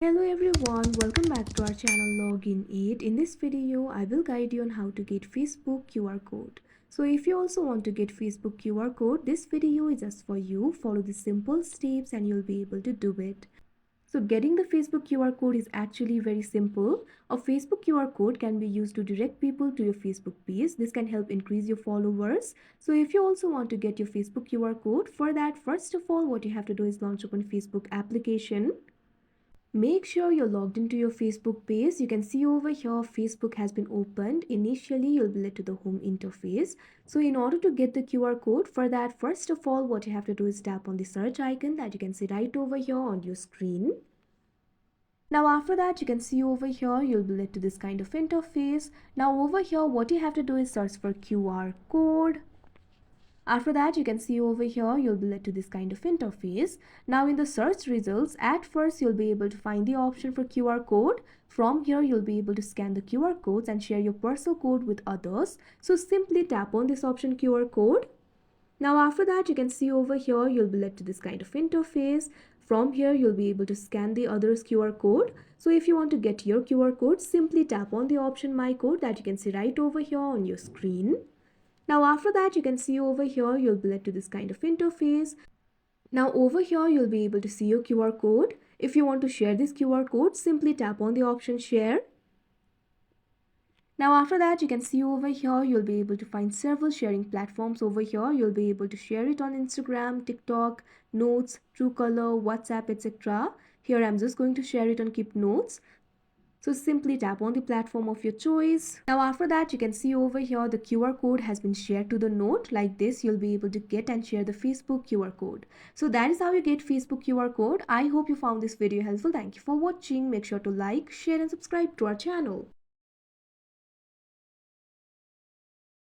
Hello everyone, welcome back to our channel Login 8. In this video, I will guide you on how to get Facebook QR code. So if you also want to get Facebook QR code, this video is just for you. Follow the simple steps and you'll be able to do it. So getting the Facebook QR code is actually very simple. A Facebook QR code can be used to direct people to your Facebook page. This can help increase your followers. So if you also want to get your Facebook QR code, for that, first of all, what you have to do is launch open Facebook application. Make sure you're logged into your Facebook page. You can see over here Facebook has been opened. Initially, you'll be led to the home interface. So in order to get the QR code, for that, first of all, what you have to do is tap on the search icon that you can see right over here on your screen. Now after that, you can see over here, you'll be led to this kind of interface. Now over here, what you have to do is search for QR code. After that, you can see over here, you'll be led to this kind of interface. Now in the search results, at first you'll be able to find the option for QR code. From here, you'll be able to scan the QR codes and share your personal code with others. So simply tap on this option QR code. Now after that, you can see over here, you'll be led to this kind of interface. From here, you'll be able to scan the others QR code. So if you want to get your QR code, simply tap on the option My Code that you can see right over here on your screen. Now after that, you can see over here, you'll be led to this kind of interface. Now over here, you'll be able to see your QR code. If you want to share this QR code, simply tap on the option Share. Now after that, you can see over here, you'll be able to find several sharing platforms over here. You'll be able to share it on Instagram, TikTok, Notes, Truecaller, WhatsApp, etc. Here I'm just going to share it on Keep Notes. So simply tap on the platform of your choice. Now after that, you can see over here the QR code has been shared to the note. Like this, you'll be able to get and share the Facebook QR code. So that is how you get Facebook QR code. I hope you found this video helpful. Thank you for watching. Make sure to like, share and subscribe to our channel.